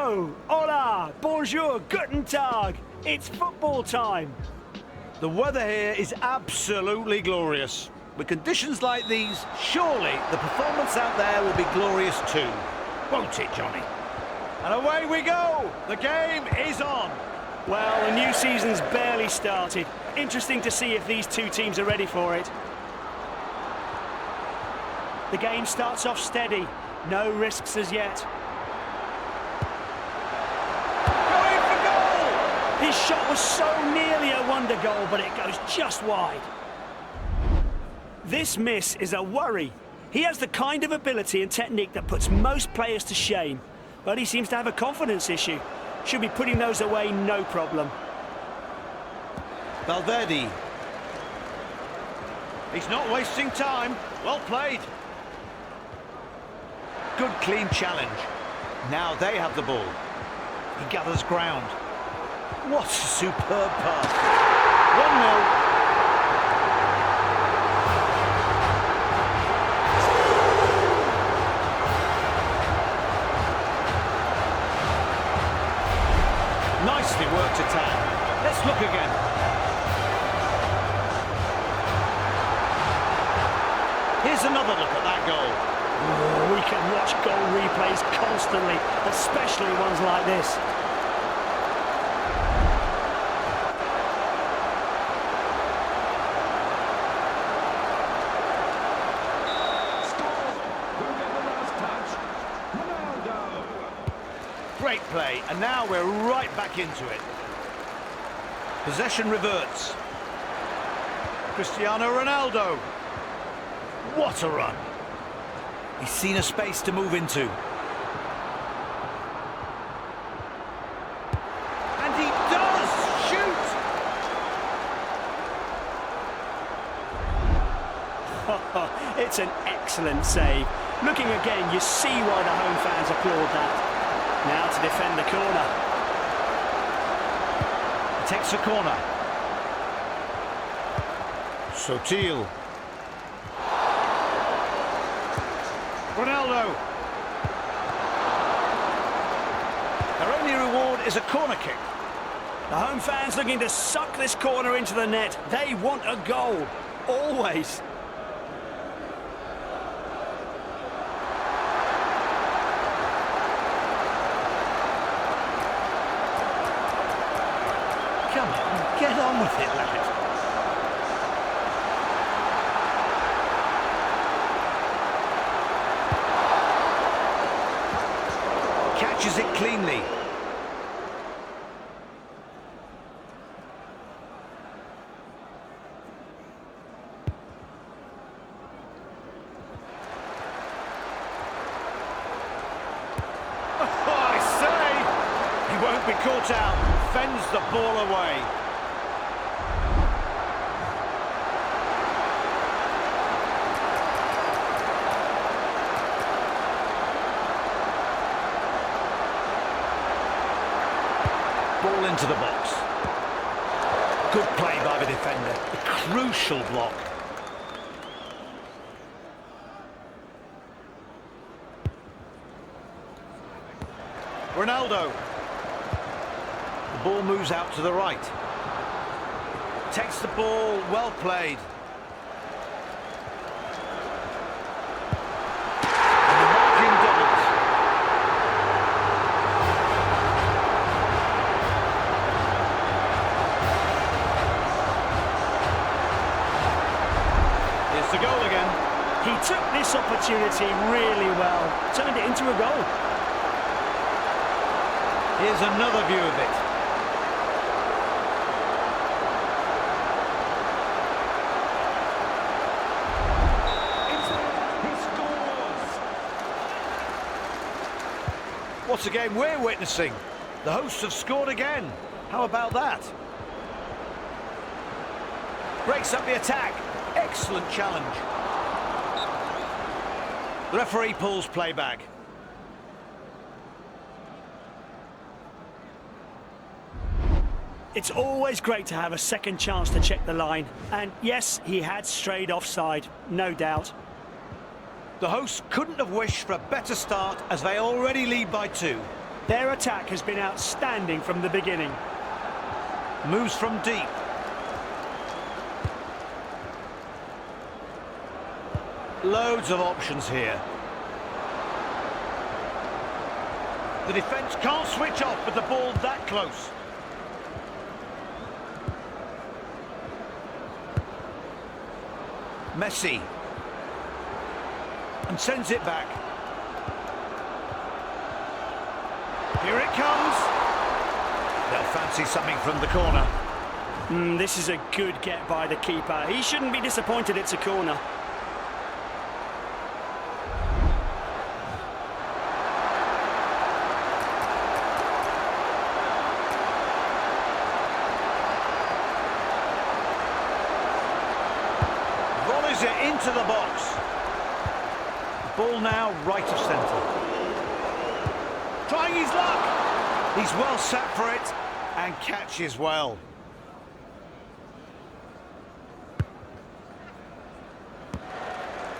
Hello, hola, bonjour, guten tag. It's football time. The weather here is absolutely glorious. With conditions like these, surely the performance out there will be glorious too. Won't it, Johnny? And away we go! The game is on! Well, the new season's barely started. Interesting to see if these two teams are ready for it. The game starts off steady. No risks as yet. Going for goal! His shot was so nearly a wonder goal, but it goes just wide. This miss is a worry. He has the kind of ability and technique that puts most players to shame, but he seems to have a confidence issue. Should be putting those away, no problem. Valverde. He's not wasting time. Well played. Good clean challenge. Now they have the ball. He gathers ground. What a superb pass. 1-0. Nicely worked attack. Let's look again. Here's another look at that goal. Oh, we can watch goal replays constantly, especially ones like this. Great play, and now we're right back into it. Possession reverts. Cristiano Ronaldo. What a run. He's seen a space to move into. And he does shoot! It's an excellent save. Looking again, you see why the home fans applaud that. Now to defend the corner. He takes the corner. Sotil. Ronaldo. Their only reward is a corner kick. The home fans looking to suck this corner into the net. They want a goal. Always. Come on, get on with it, lad. Catches it cleanly. Oh, I say! He won't be caught out. Fends the ball away. Ball into the box. Good play by the defender. A crucial block. Ronaldo. The ball moves out to the right. Takes the ball, well played. And the marking doubles. Here's the goal again. He took this opportunity really well. Turned it into a goal. Here's another view of it. What a game we're witnessing. The hosts have scored again. How about that? Breaks up the attack. Excellent challenge. The referee pulls play back. It's always great to have a second chance to check the line. And yes, he had strayed offside, no doubt. The hosts couldn't have wished for a better start as they already lead by 2. Their attack has been outstanding from the beginning. Moves from deep. Loads of options here. The defence can't switch off with the ball that close. Messi. And sends it back. Here it comes. They'll fancy something from the corner. This is a good get by the keeper. He shouldn't be disappointed it's a corner. Volleys it into the box. Ball now right of centre. Trying his luck. He's well set for it and catches well.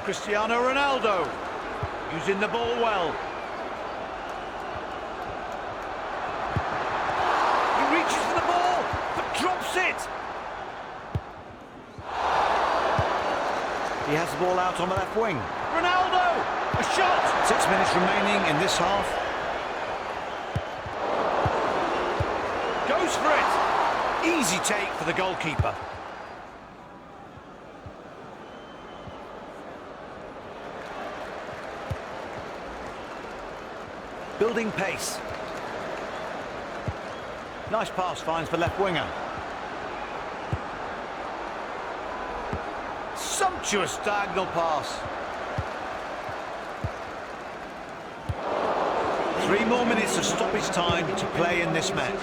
Cristiano Ronaldo using the ball well. He reaches for the ball but drops it. He has the ball out on the left wing. Ronaldo! A shot! 6 minutes remaining in this half. Goes for it. Easy take for the goalkeeper. Building pace. Nice pass finds the left winger. Sumptuous diagonal pass. 3 more minutes of stoppage time to play in this match.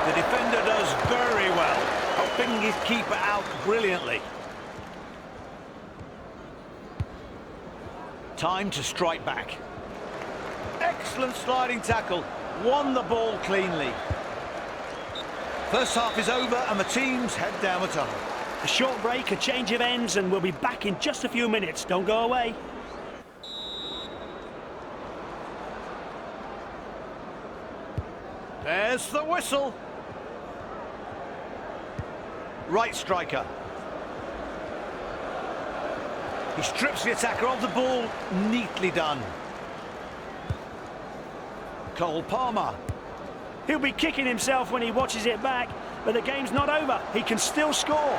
The defender does very well, helping his keeper out brilliantly. Time to strike back. Excellent sliding tackle. Won the ball cleanly. First half is over and the teams head down the tunnel. A short break, a change of ends, and we'll be back in just a few minutes. Don't go away. There's the whistle. Right striker. He strips the attacker of the ball. Neatly done. Cole Palmer. He'll be kicking himself when he watches it back, but the game's not over. He can still score.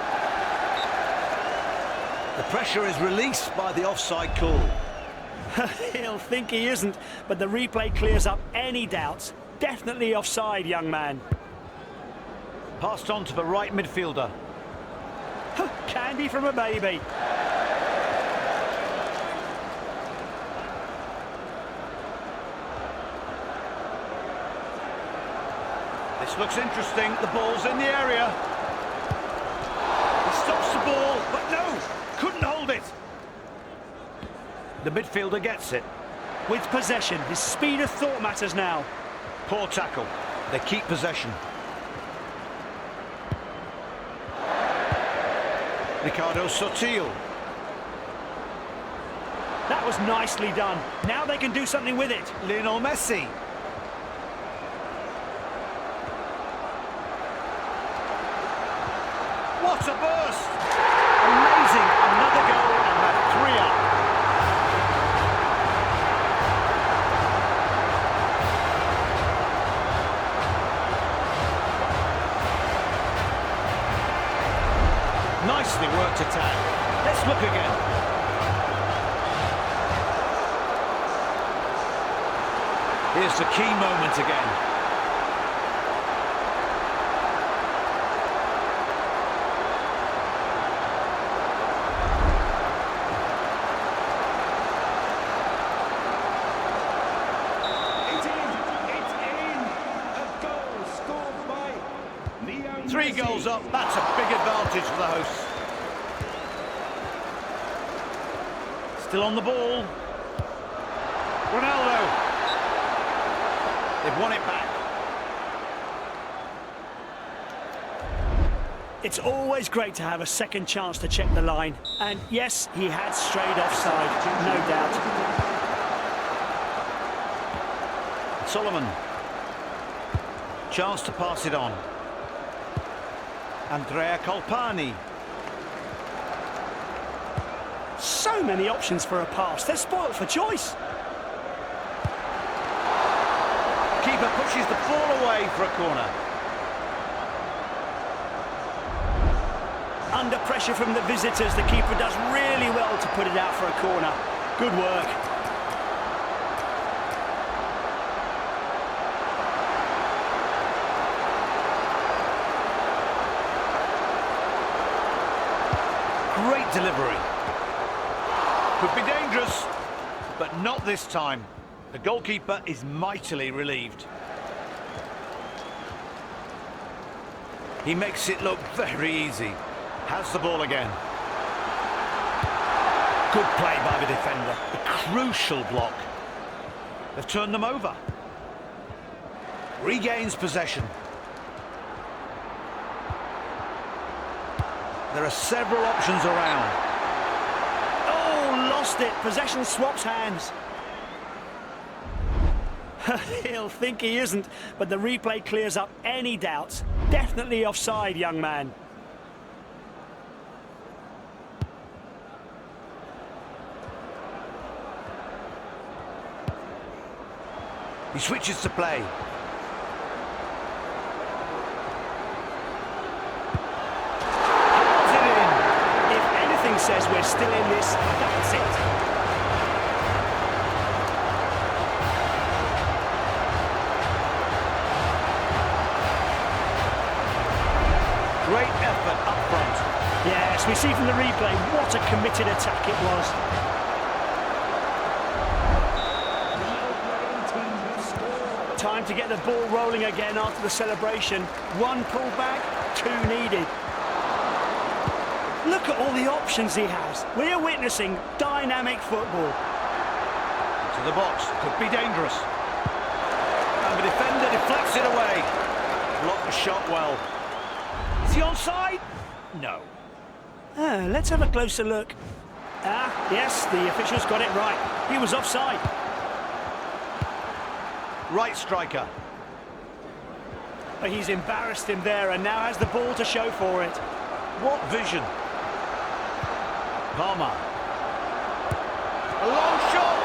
The pressure is released by the offside call. He'll think he isn't, but the replay clears up any doubts. Definitely offside, young man. Passed on to the right midfielder. Candy from a baby. This looks interesting. The ball's in the area. He stops the ball, but no, couldn't hold it. The midfielder gets it. With possession, his speed of thought matters now. Poor tackle. They keep possession. Ricardo Sotil. That was nicely done. Now they can do something with it. Lionel Messi. What a burst! Amazing. Another goal and they're 3 up. Nicely worked attack. Let's look again. Here's the key moment again. Three goals up, that's a big advantage for the hosts. Still on the ball. Ronaldo. They've won it back. It's always great to have a second chance to check the line. And yes, he had strayed offside, no doubt. Solomon. Chance to pass it on. Andrea Colpani. So many options for a pass. They're spoilt for choice. Keeper pushes the ball away for a corner. Under pressure from the visitors, the keeper does really well to put it out for a corner. Good work. Great delivery. Could be dangerous, but not this time. The goalkeeper is mightily relieved. He makes it look very easy. Has the ball again. Good play by the defender. A crucial block. They've turned them over. Regains possession. There are several options around. Oh, lost it. Possession swaps hands. He'll think he isn't, but the replay clears up any doubts. Definitely offside, young man. He switches to play. Holds it in. If anything says we're still in this, that's it. Great effort up front. Yes, we see from the replay what a committed attack it was. Time to get the ball rolling again after the celebration. One pullback, two needed. Look at all the options he has. We're witnessing dynamic football. To the box, could be dangerous. And the defender deflects it away. Blocked the shot well. Is he onside? No. Let's have a closer look. Yes, the officials got it right. He was offside. Right striker. But he's embarrassed him there and now has the ball to show for it. What vision. Palmer. A long shot.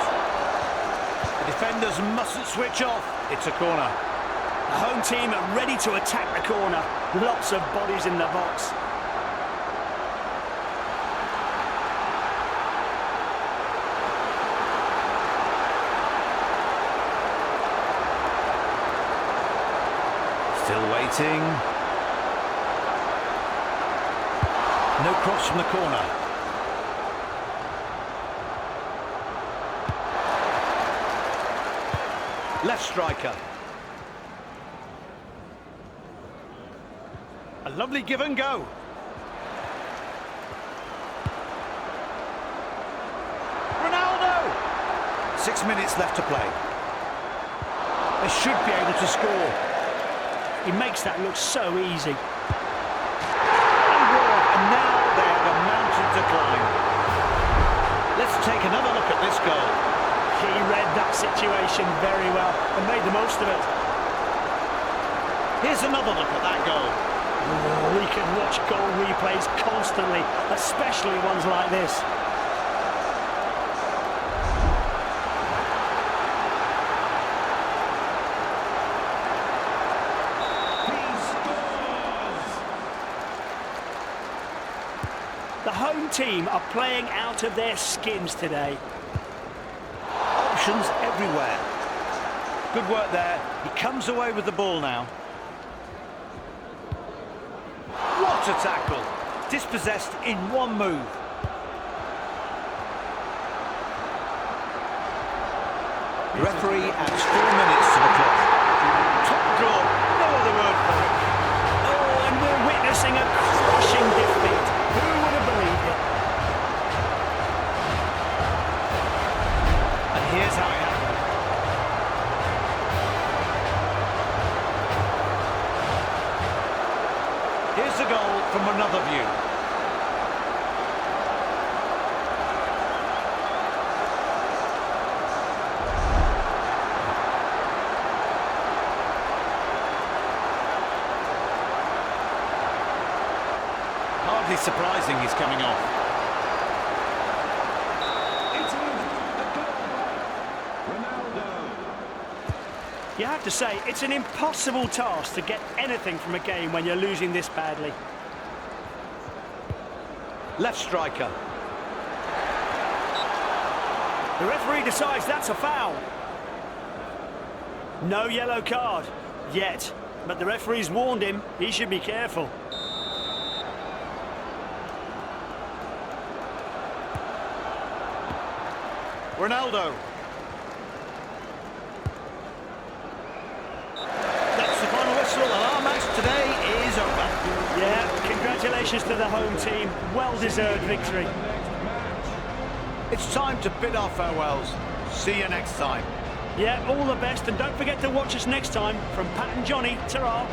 The defenders mustn't switch off. It's a corner. The home team are ready to attack the corner. Lots of bodies in the box. Still waiting. No cross from the corner. Left striker. A lovely give and go. Ronaldo! 6 minutes left to play. They should be able to score. He makes that look so easy. And now they have a mountain to climb. Let's take another look at this goal. He read that situation very well and made the most of it. Here's another look at that goal. Oh, we can watch goal replays constantly, especially ones like this. The home team are playing out of their skins today. Options everywhere. Good work there. He comes away with the ball now. What a tackle. Dispossessed in one move. The referee adds 4 minutes to the clock. Top draw. No other word for it. Oh, and we're witnessing a crushing defeat. Who would have believed it? And here's how it happened. Here's the goal from another view. Hardly surprising he's coming off. You have to say, it's an impossible task to get anything from a game when you're losing this badly. Left striker. The referee decides that's a foul. No yellow card, yet. But the referee's warned him, he should be careful. Ronaldo. That's the final whistle, and our match today is over. Yeah, congratulations to the home team. Well-deserved victory. It's time to bid our farewells. See you next time. Yeah, all the best, and don't forget to watch us next time. From Pat and Johnny, ta-ra.